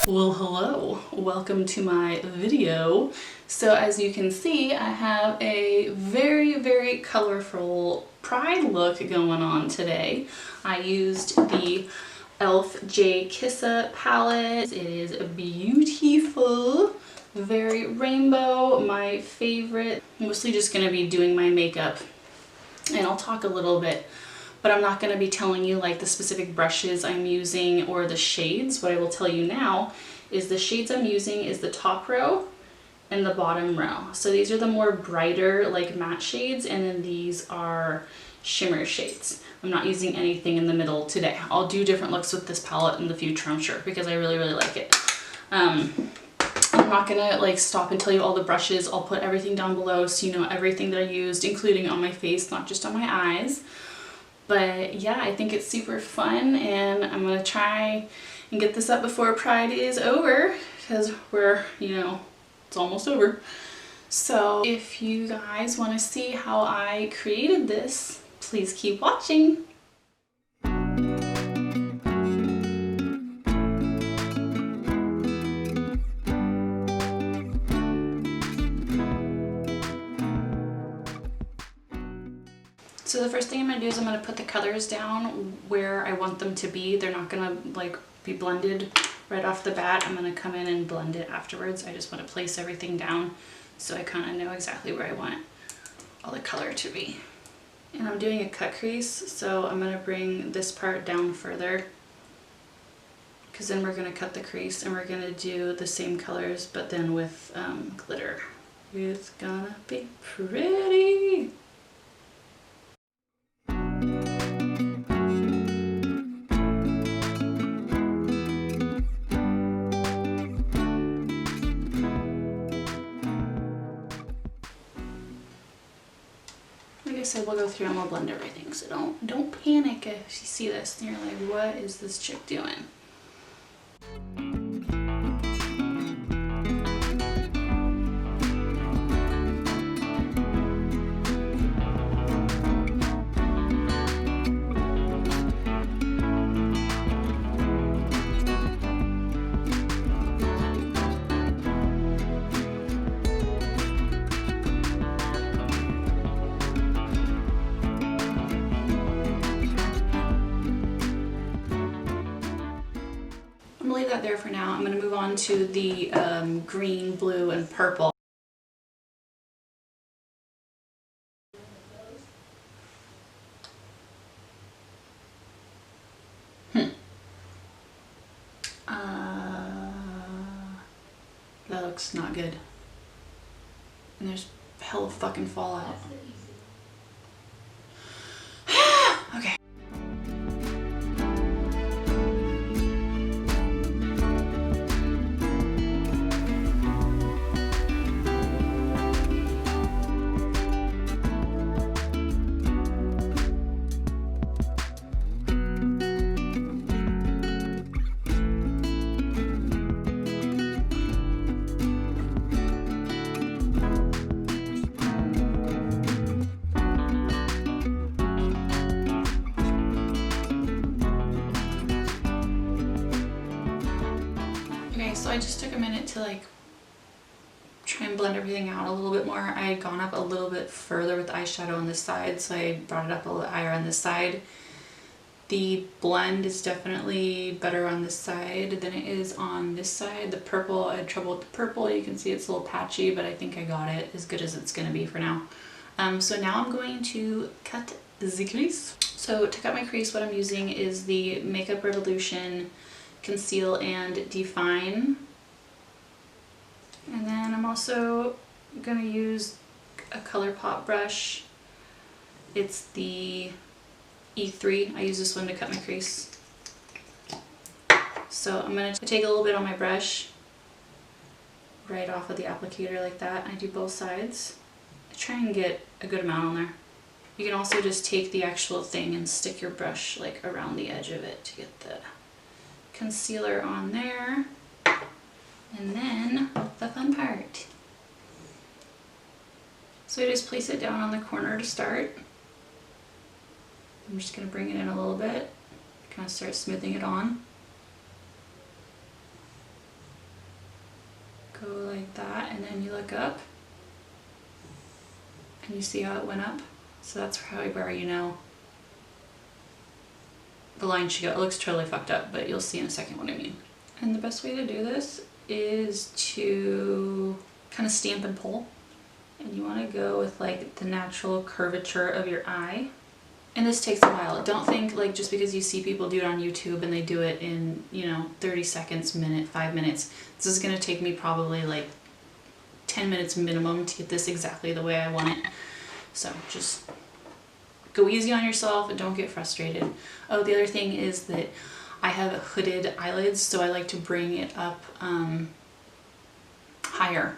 Well, hello, welcome to my video. So as you can see, I have a very colorful pride look going on today. I used the E.L.F. JKissa palette. It is beautiful, very rainbow, my favorite. I'm mostly just going to be doing my makeup, and I'll talk a little bit, but I'm not going to be telling you like the specific brushes I'm using or the shades. What I will tell you now is the shades I'm using is the top row and the bottom row. So these are the more brighter like matte shades, and then these are shimmer shades. I'm not using anything in the middle today. I'll do different looks with this palette in the future, I'm sure, because I really like it. I'm not gonna like stop and tell you all the brushes. I'll put everything down below so you know everything that I used, including on my face, not just on my eyes. But yeah, I think it's super fun, and I'm gonna try and get this up before Pride is over, because we're, you know, it's almost over. So if you guys want to see how I created this, please keep watching. So the first thing I'm going to do is I'm going to put the colors down where I want them to be. They're not going to like be blended right off the bat. I'm going to come in and blend it afterwards. I just want to place everything down so I kind of know exactly where I want all the color to be. And I'm doing a cut crease, so I'm going to bring this part down further, because then we're going to cut the crease and we're going to do the same colors but then with glitter. It's gonna be pretty. So we'll go through and we'll blend everything, so don't panic if you see this and you're like, what is this chick doing? Leave that there for now. I'm going to move on to the green, blue, and purple. That looks not good. And there's hell of fucking fallout. Okay. So I just took a minute to like try and blend everything out a little bit more. I had gone up a little bit further with eyeshadow on this side, so I brought it up a little higher on this side. The blend is definitely better on this side than it is on this side. The purple, I had trouble with the purple. You can see it's a little patchy, but I think I got it as good as it's going to be for now. So now I'm going to cut the crease. So to cut my crease, what I'm using is the Makeup Revolution Conceal and Define, and then I'm also going to use a Colourpop brush. It's the E3. I use this one to cut my crease. So I'm going to take a little bit on my brush right off of the applicator like that. I do both sides. I try and get a good amount on there. You can also just take the actual thing and stick your brush like around the edge of it to get the concealer on there, and then the fun part. So I just place it down on the corner to start. I'm just going to bring it in a little bit, kind of start smoothing it on. like that, and then you look up and you see how it went up. So that's where you know the line should go. It looks totally fucked up, but you'll see in a second what I mean. And the best way to do this is to kind of stamp and pull. And you want to go with like the natural curvature of your eye. And this takes a while. Don't think like just because you see people do it on YouTube and they do it in, you know, 30 seconds, minute, 5 minutes. This is going to take me probably like 10 minutes minimum to get this exactly the way I want it. So just go easy on yourself and don't get frustrated. Oh, the other thing is that I have hooded eyelids, so I like to bring it up higher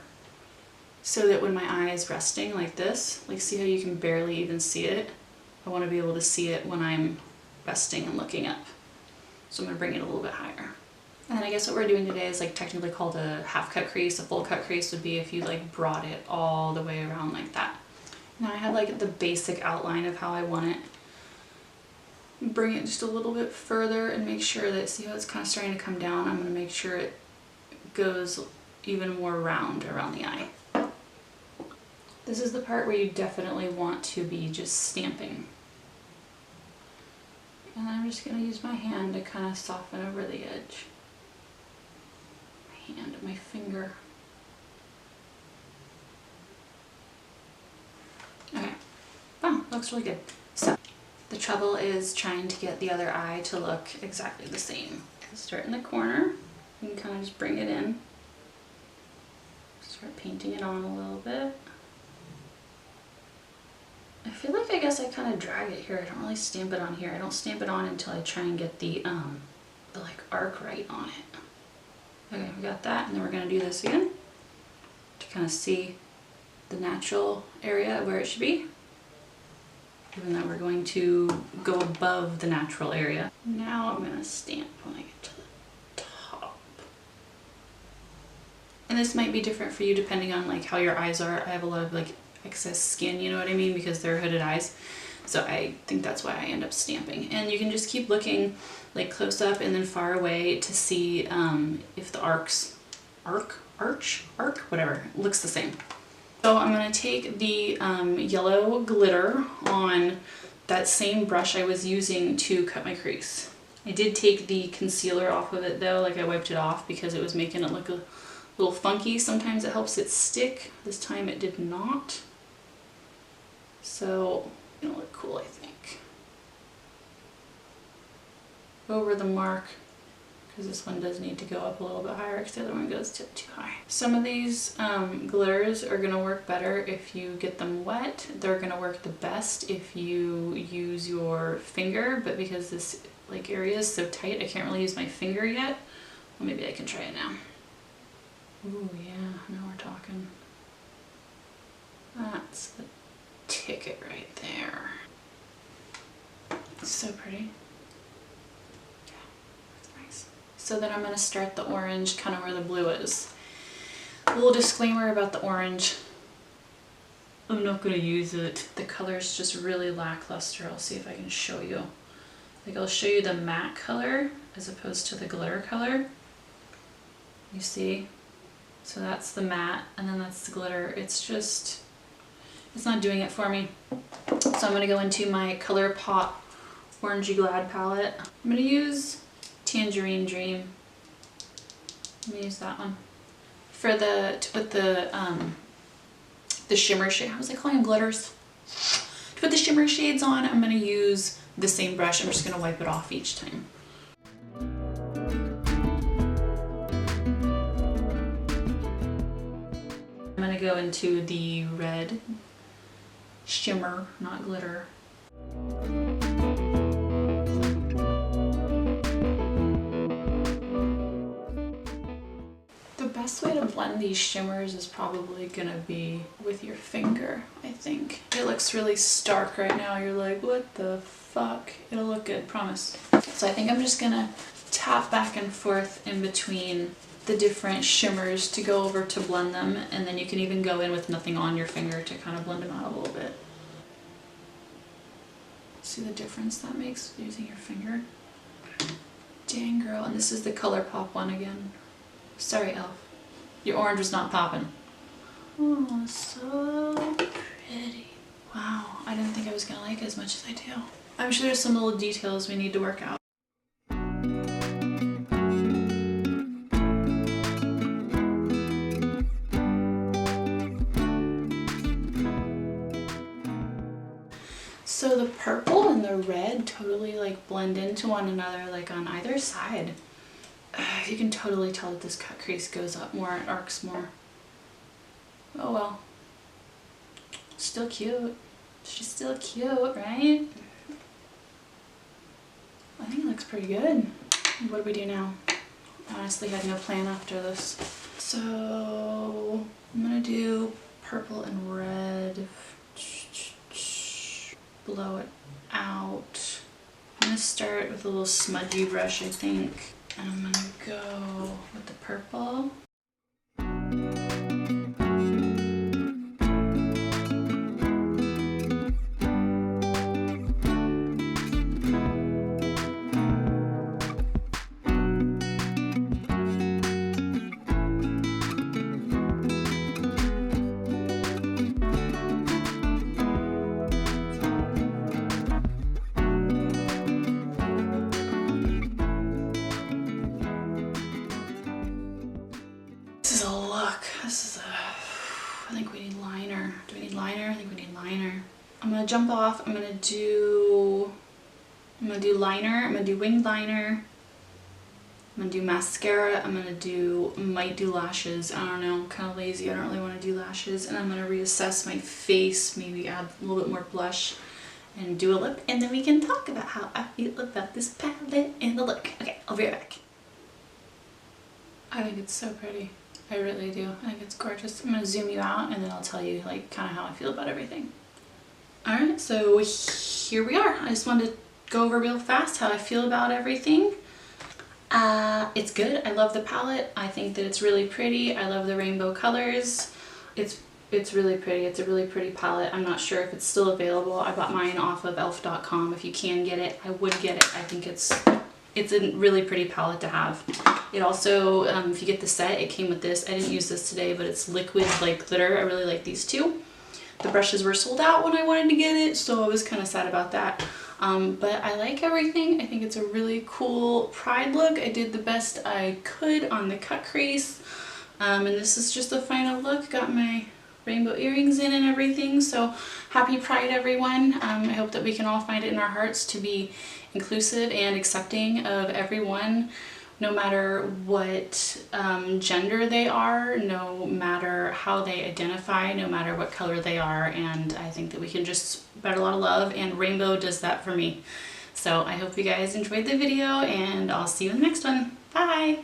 so that when my eye is resting like this, like see how you can barely even see it? I want to be able to see it when I'm resting and looking up. So I'm going to bring it a little bit higher. And then I guess what we're doing today is like technically called a half cut crease. A full cut crease would be if you like brought it all the way around like that. Now I have like the basic outline of how I want it. Bring it just a little bit further and make sure that, see how it's kind of starting to come down? I'm going to make sure it goes even more round around the eye. This is the part where you definitely want to be just stamping. And I'm just going to use my hand to kind of soften over the edge. My hand and my finger. Okay. Oh, looks really good. So, the trouble is trying to get the other eye to look exactly the same. Start in the corner. You can kind of just bring it in. Start painting it on a little bit. I feel like I guess I kind of drag it here. I don't really stamp it on here. I don't stamp it on until I try and get the like arc right on it. Okay, we got that, and then we're gonna do this again to kind of see the natural area where it should be. Even though we're going to go above the natural area. Now I'm gonna stamp when I get to the top. And this might be different for you depending on like how your eyes are. I have a lot of like excess skin, you know what I mean, because they're hooded eyes. So I think that's why I end up stamping. And you can just keep looking like close up and then far away to see if the arch, whatever, looks the same. So I'm going to take the yellow glitter on that same brush I was using to cut my crease. I did take the concealer off of it though, like I wiped it off because it was making it look a little funky. Sometimes it helps it stick. This time it did not. So it's gonna look cool, I think. Over the mark, because this one does need to go up a little bit higher because the other one goes too high. Some of these glitters are gonna work better if you get them wet. They're gonna work the best if you use your finger, but because this like area is so tight, I can't really use my finger yet. Well, maybe I can try it now. Ooh, yeah, now we're talking. That's the ticket right there. It's so pretty. Yeah, that's nice. So then I'm going to start the orange kind of where the blue is. A little disclaimer about the orange. I'm not going to use it. The color is just really lackluster. I'll see if I can show you. Like I'll show you the matte color as opposed to the glitter color. You see? So that's the matte, and then that's the glitter. It's just, it's not doing it for me. So I'm gonna go into my Colourpop Orangey Glad palette. I'm gonna use Tangerine Dream. I'm gonna use that one. For to put the shimmer shade, how was I calling them glitters? To put the shimmer shades on, I'm gonna use the same brush. I'm just gonna wipe it off each time. I'm going to go into the red shimmer, not glitter. The best way to blend these shimmers is probably going to be with your finger, I think. It looks really stark right now. You're like, what the fuck? It'll look good, promise. So I think I'm just going to tap back and forth in between the different shimmers to go over to blend them, and then you can even go in with nothing on your finger to kind of blend them out a little bit. See the difference that makes using your finger? Dang girl, and this is the Colourpop one again. Sorry, E.L.F. Your orange was not popping. Oh, so pretty. Wow, I didn't think I was gonna like it as much as I do. I'm sure there's some little details we need to work out. So the purple and the red totally like blend into one another, like on either side. You can totally tell that this cut crease goes up more, it arcs more. Oh well. Still cute. She's still cute, right? I think it looks pretty good. What do we do now? I honestly had no plan after this. So I'm gonna do purple and red. Blow it out. I'm gonna start with a little smudgy brush, I think. And I'm gonna go with the purple. This is a look. This is a, I think we need liner. Do we need liner? I think we need liner. I'm gonna jump off. I'm gonna do liner. I'm gonna do winged liner. I'm gonna do mascara. I'm gonna might do lashes. I don't know, I'm kind of lazy. I don't really want to do lashes. And I'm gonna reassess my face, maybe add a little bit more blush and do a lip. And then we can talk about how I feel about this palette and the look. Okay, I'll be right back. I think it's so pretty. I really do. I think it's gorgeous. I'm gonna zoom you out and then I'll tell you like kind of how I feel about everything. Alright, so here we are. I just wanted to go over real fast how I feel about everything. It's good. I love the palette. I think that it's really pretty. I love the rainbow colors. It's really pretty. It's a really pretty palette. I'm not sure if it's still available. I bought mine off of E.L.F.com. If you can get it, I would get it. I think it's a really pretty palette to have. It also, if you get the set, it came with this. I didn't use this today, but it's liquid like glitter. I really like these two. The brushes were sold out when I wanted to get it, so I was kind of sad about that. But I like everything. I think it's a really cool Pride look. I did the best I could on the cut crease. And this is just the final look. Got my rainbow earrings in and everything. So happy Pride, everyone. I hope that we can all find it in our hearts to be inclusive and accepting of everyone, no matter what gender they are, no matter how they identify, no matter what color they are. And I think that we can just spread a lot of love, and rainbow does that for me. So I hope you guys enjoyed the video, and I'll see you in the next one. Bye!